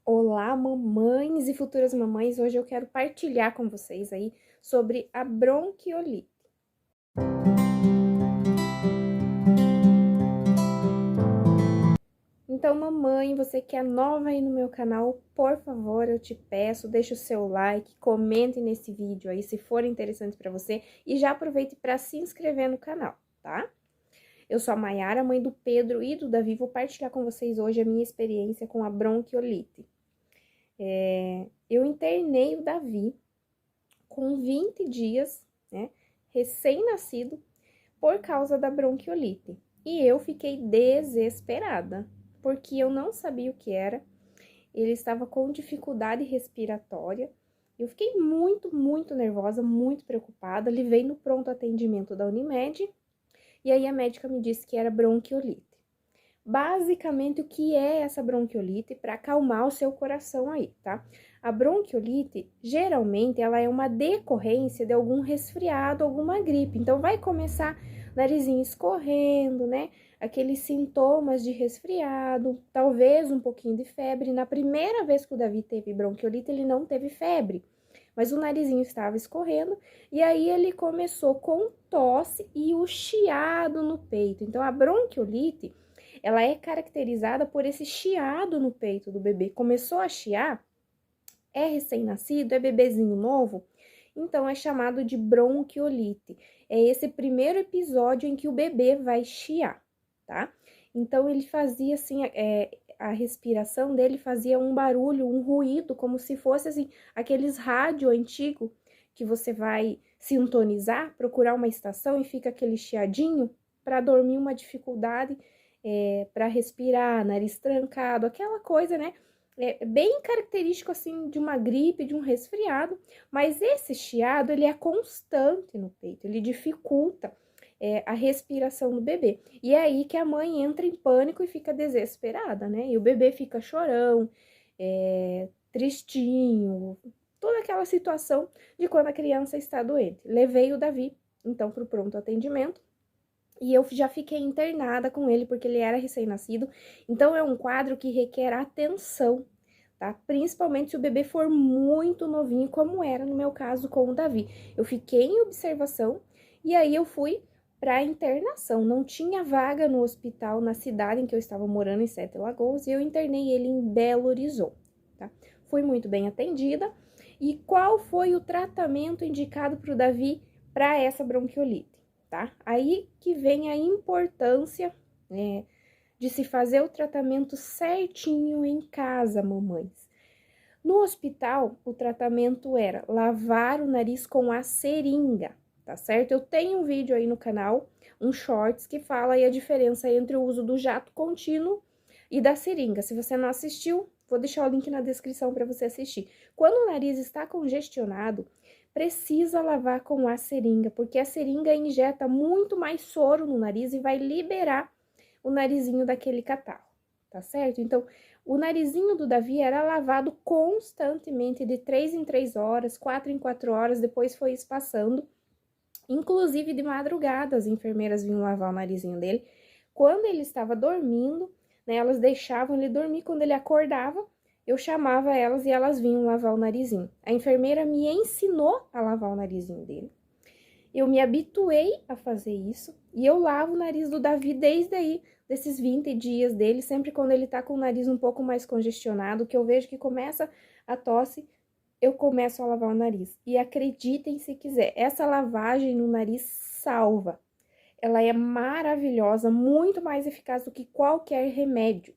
Olá, mamães e futuras mamães. Hoje eu quero partilhar com vocês aí sobre a bronquiolite. Então, mamãe, você que é nova aí no meu canal, por favor, eu te peço, deixa o seu like, comente nesse vídeo aí se for interessante para você e já aproveite para se inscrever no canal, tá? Eu sou a Maiara, mãe do Pedro e do Davi, vou partilhar com vocês hoje a minha experiência com a bronquiolite. Eu internei o Davi com 20 dias, né, recém-nascido, por causa da bronquiolite. E eu fiquei desesperada, porque eu não sabia o que era, ele estava com dificuldade respiratória. Eu fiquei muito nervosa, muito preocupada. Levei no pronto atendimento da Unimed, e aí a médica me disse que era bronquiolite. Basicamente, o que é essa bronquiolite para acalmar o seu coração aí, tá? A bronquiolite, geralmente, ela é uma decorrência de algum resfriado, alguma gripe. Então, vai começar narizinho escorrendo, né? Aqueles sintomas de resfriado, talvez um pouquinho de febre. Na primeira vez que o Davi teve bronquiolite, ele não teve febre, mas o narizinho estava escorrendo, e aí ele começou com tosse e o chiado no peito. Então, a bronquiolite, ela é caracterizada por esse chiado no peito do bebê. Começou a chiar, é recém-nascido, é bebezinho novo, então é chamado de bronquiolite. É esse primeiro episódio em que o bebê vai chiar, tá? Então ele fazia assim, a respiração dele fazia um barulho, um ruído, como se fosse assim, aqueles rádio antigo que você vai sintonizar, procurar uma estação e fica aquele chiadinho para dormir, uma dificuldade para respirar, nariz trancado, aquela coisa, né? É bem característico, assim, de uma gripe, de um resfriado, mas esse chiado, ele é constante no peito, ele dificulta a respiração do bebê. E é aí que a mãe entra em pânico e fica desesperada, né? E o bebê fica chorão, tristinho, toda aquela situação de quando a criança está doente. Levei o Davi, então, para o pronto atendimento, e eu já fiquei internada com ele, porque ele era recém-nascido. Então, é um quadro que requer atenção, tá? Principalmente se o bebê for muito novinho, como era no meu caso com o Davi. Eu fiquei em observação e aí eu fui para internação. Não tinha vaga no hospital na cidade em que eu estava morando, em Sete Lagoas, e eu internei ele em Belo Horizonte, tá? Fui muito bem atendida. E qual foi o tratamento indicado para o Davi para essa bronquiolite? Tá? Aí que vem a importância de se fazer o tratamento certinho em casa, mamães. No hospital, o tratamento era lavar o nariz com a seringa, tá certo? Eu tenho um vídeo aí no canal, um shorts, que fala aí a diferença entre o uso do jato contínuo e da seringa. Se você não assistiu, vou deixar o link na descrição para você assistir. Quando o nariz está congestionado, precisa lavar com a seringa, porque a seringa injeta muito mais soro no nariz e vai liberar o narizinho daquele catarro, tá certo? Então, o narizinho do Davi era lavado constantemente, de 3 em 3 horas, 4 em 4 horas, depois foi espaçando. Inclusive, de madrugada, as enfermeiras vinham lavar o narizinho dele. Quando ele estava dormindo, né, elas deixavam ele dormir. Quando ele acordava, eu chamava elas e elas vinham lavar o narizinho. A enfermeira me ensinou a lavar o narizinho dele. Eu me habituei a fazer isso e eu lavo o nariz do Davi desde aí, desses 20 dias dele, sempre quando ele tá com o nariz um pouco mais congestionado, que eu vejo que começa a tosse, eu começo a lavar o nariz. E acreditem se quiser, essa lavagem no nariz salva. Ela é maravilhosa, muito mais eficaz do que qualquer remédio.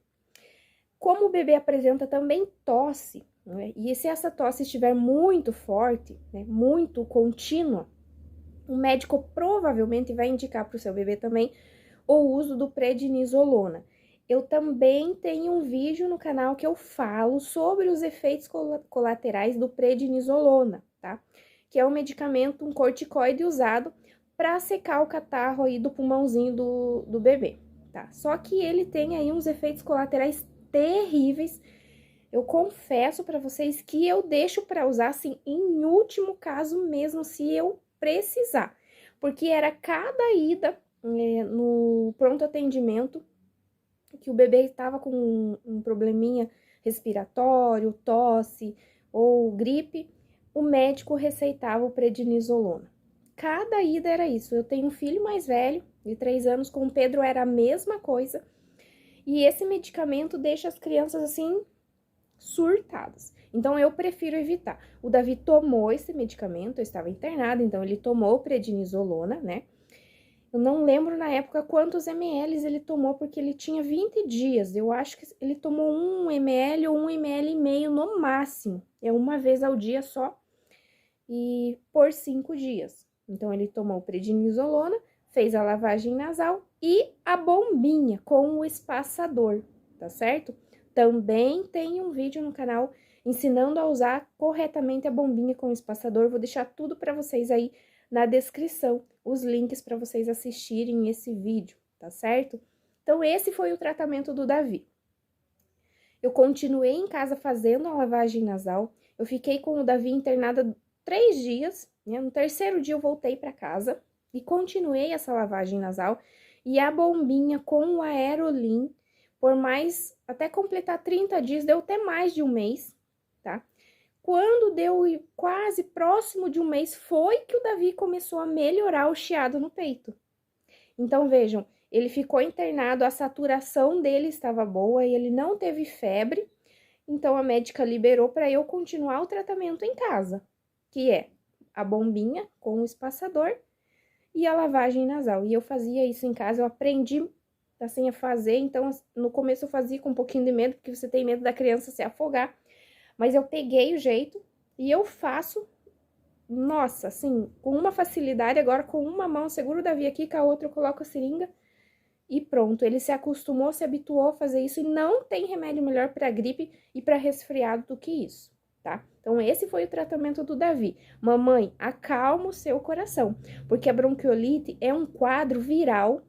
Como o bebê apresenta também tosse, né? E se essa tosse estiver muito forte, né, muito contínua, o médico provavelmente vai indicar para o seu bebê também o uso do prednisolona. Eu também tenho um vídeo no canal que eu falo sobre os efeitos colaterais do prednisolona, tá? Que é um medicamento, um corticoide usado para secar o catarro aí do pulmãozinho do bebê, tá? Só que ele tem aí uns efeitos colaterais terríveis. Eu confesso para vocês que eu deixo para usar, assim, em último caso mesmo, se eu precisar. Porque era cada ida no pronto atendimento que o bebê estava com um probleminha respiratório, tosse ou gripe, o médico receitava o prednisolona. Cada ida era isso. Eu tenho um filho mais velho, de 3 anos, com o Pedro era a mesma coisa. E esse medicamento deixa as crianças assim surtadas. Então eu prefiro evitar. O Davi tomou esse medicamento, eu estava internada, então ele tomou prednisolona, né? Eu não lembro na época quantos ml ele tomou, porque ele tinha 20 dias. Eu acho que ele tomou 1 ml ou 1 ml e meio no máximo. É uma vez ao dia só e por 5 dias. Então ele tomou prednisolona, fez a lavagem nasal e a bombinha com o espaçador, tá certo? Também tem um vídeo no canal ensinando a usar corretamente a bombinha com o espaçador. Vou deixar tudo para vocês aí na descrição, os links para vocês assistirem esse vídeo, tá certo? Então, esse foi o tratamento do Davi. Eu continuei em casa fazendo a lavagem nasal. Eu fiquei com o Davi internada 3 dias, né? No terceiro dia eu voltei para casa e continuei essa lavagem nasal. E a bombinha com o Aerolin, por mais, até completar 30 dias, deu até mais de um mês, tá? Quando deu quase próximo de um mês, foi que o Davi começou a melhorar o chiado no peito. Então, vejam, ele ficou internado, a saturação dele estava boa e ele não teve febre. Então, a médica liberou para eu continuar o tratamento em casa, que é a bombinha com o espaçador e a lavagem nasal. E eu fazia isso em casa, eu aprendi assim a fazer. Então, no começo eu fazia com um pouquinho de medo, porque você tem medo da criança se afogar. Mas eu peguei o jeito e eu faço, nossa, assim, com uma facilidade. Agora, com uma mão, eu seguro o Davi aqui, com a outra eu coloco a seringa e pronto. Ele se acostumou, se habituou a fazer isso e não tem remédio melhor para gripe e para resfriado do que isso, tá? Então, esse foi o tratamento do Davi. Mamãe, acalma o seu coração, porque a bronquiolite é um quadro viral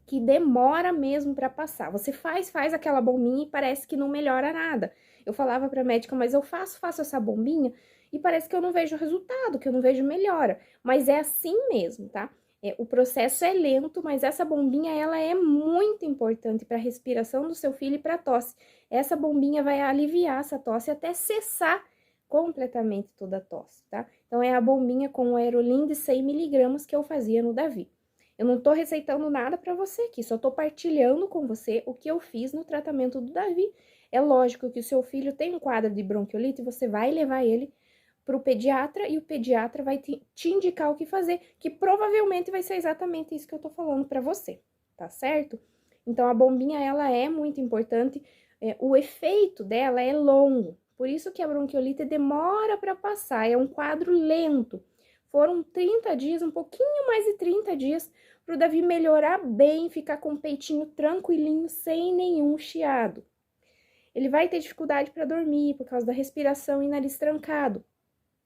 que demora mesmo para passar. Você faz aquela bombinha e parece que não melhora nada. Eu falava para a médica, mas eu faço essa bombinha e parece que eu não vejo resultado, que eu não vejo melhora. Mas é assim mesmo, tá? O processo é lento, mas essa bombinha, ela é muito importante para a respiração do seu filho e para a tosse. Essa bombinha vai aliviar essa tosse até cessar completamente toda a tosse, tá? Então, é a bombinha com o Aerolin de 100 miligramas que eu fazia no Davi. Eu não tô receitando nada para você aqui, só tô partilhando com você o que eu fiz no tratamento do Davi. É lógico que o seu filho tem um quadro de bronquiolite, você vai levar ele para o pediatra e o pediatra vai te indicar o que fazer, que provavelmente vai ser exatamente isso que eu tô falando para você, tá certo? Então, a bombinha, ela é muito importante, o efeito dela é longo, por isso que a bronquiolite demora para passar, é um quadro lento. Foram 30 dias, um pouquinho mais de 30 dias, para o Davi melhorar bem, ficar com o peitinho tranquilinho, sem nenhum chiado. Ele vai ter dificuldade para dormir, por causa da respiração e nariz trancado.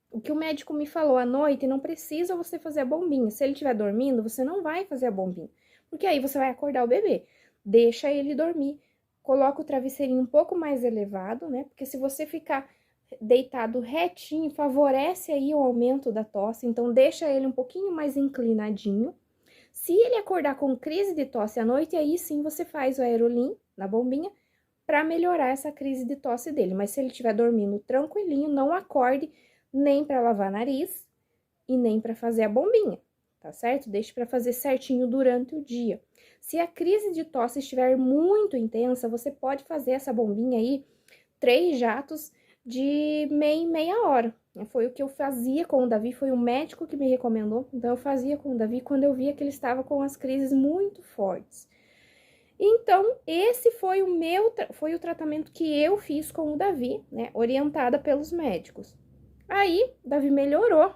O que o médico me falou à noite, não precisa você fazer a bombinha. Se ele estiver dormindo, você não vai fazer a bombinha, porque aí você vai acordar o bebê. Deixa ele dormir. Coloca o travesseirinho um pouco mais elevado, né? Porque se você ficar deitado retinho, favorece aí o aumento da tosse, então deixa ele um pouquinho mais inclinadinho. Se ele acordar com crise de tosse à noite, aí sim você faz o Aerolin na bombinha para melhorar essa crise de tosse dele. Mas se ele estiver dormindo tranquilinho, não acorde nem para lavar nariz e nem para fazer a bombinha, tá certo? Deixe para fazer certinho durante o dia. Se a crise de tosse estiver muito intensa, você pode fazer essa bombinha aí 3 jatos de meia em meia hora. Foi o que eu fazia com o Davi, foi o médico que me recomendou. Então, eu fazia com o Davi quando eu via que ele estava com as crises muito fortes. Então, esse foi o tratamento que eu fiz com o Davi, né? Orientada pelos médicos. Aí, o Davi melhorou.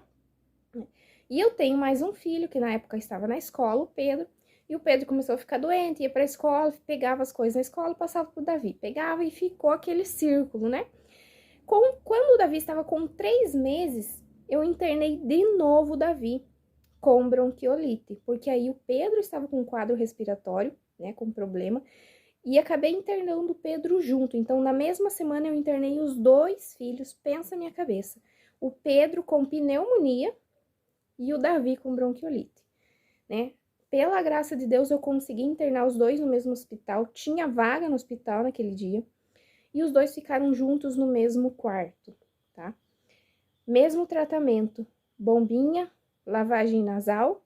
E eu tenho mais um filho, que na época estava na escola, o Pedro. E o Pedro começou a ficar doente, ia para a escola, pegava as coisas na escola, passava pro Davi. Pegava e ficou aquele círculo, né? Quando o Davi estava com 3 meses, eu internei de novo o Davi com bronquiolite, porque aí o Pedro estava com um quadro respiratório, né, com problema, e acabei internando o Pedro junto. Então, na mesma semana, eu internei os 2 filhos, pensa minha cabeça. O Pedro com pneumonia e o Davi com bronquiolite, né? Pela graça de Deus, eu consegui internar os 2 no mesmo hospital, tinha vaga no hospital naquele dia. e os dois ficaram juntos no mesmo quarto, tá? Mesmo tratamento, bombinha, lavagem nasal,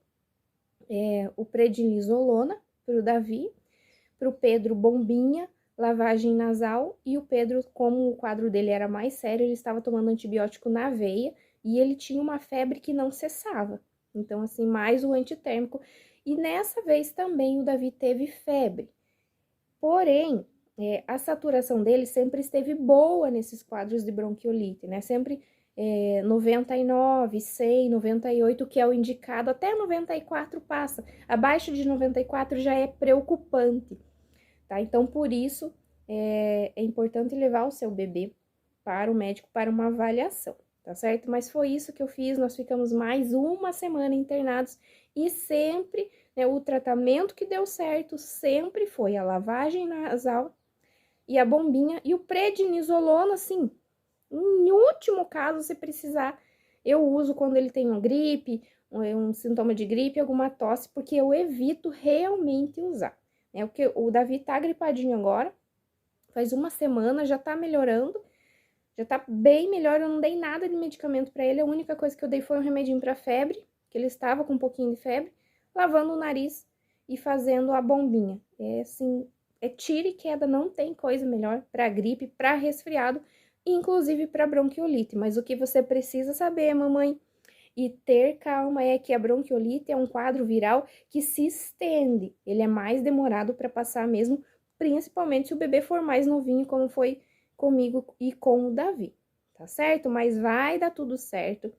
o prednisolona para o Davi, para o Pedro, bombinha, lavagem nasal, e o Pedro, como o quadro dele era mais sério, ele estava tomando antibiótico na veia e ele tinha uma febre que não cessava. Então, assim, mais o antitérmico. E nessa vez também o Davi teve febre. Porém, a saturação dele sempre esteve boa nesses quadros de bronquiolite, né? Sempre 99, 100, 98, que é o indicado, até 94 passa. Abaixo de 94 já é preocupante, tá? Então, por isso, é importante levar o seu bebê para o médico para uma avaliação, tá certo? Mas foi isso que eu fiz, nós ficamos mais uma semana internados e sempre, né, o tratamento que deu certo sempre foi a lavagem nasal e a bombinha e o prednisolona, assim, em último caso, se precisar, eu uso quando ele tem uma gripe, um sintoma de gripe, alguma tosse, porque eu evito realmente usar. É o que o Davi tá gripadinho agora, faz uma semana, já tá melhorando, já tá bem melhor, eu não dei nada de medicamento para ele, a única coisa que eu dei foi um remedinho para febre, que ele estava com um pouquinho de febre, lavando o nariz e fazendo a bombinha. É assim, tira e queda, não tem coisa melhor para gripe, para resfriado, inclusive para bronquiolite. Mas o que você precisa saber, mamãe, e ter calma, é que a bronquiolite é um quadro viral que se estende. Ele é mais demorado para passar mesmo, principalmente se o bebê for mais novinho, como foi comigo e com o Davi, tá certo? Mas vai dar tudo certo.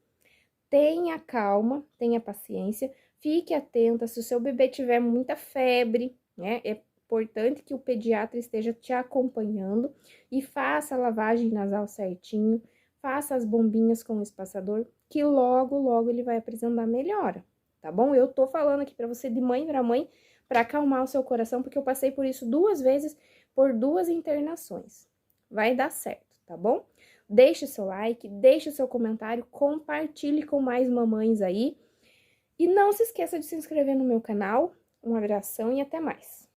Tenha calma, tenha paciência, fique atenta se o seu bebê tiver muita febre, né? É importante que o pediatra esteja te acompanhando e faça a lavagem nasal certinho, faça as bombinhas com o espaçador, que logo, logo ele vai apresentar melhora, tá bom? Eu tô falando aqui pra você de mãe pra mãe, pra acalmar o seu coração, porque eu passei por isso 2 vezes, por 2 internações. Vai dar certo, tá bom? Deixe seu like, deixe seu comentário, compartilhe com mais mamães aí. E não se esqueça de se inscrever no meu canal. Um abração e até mais!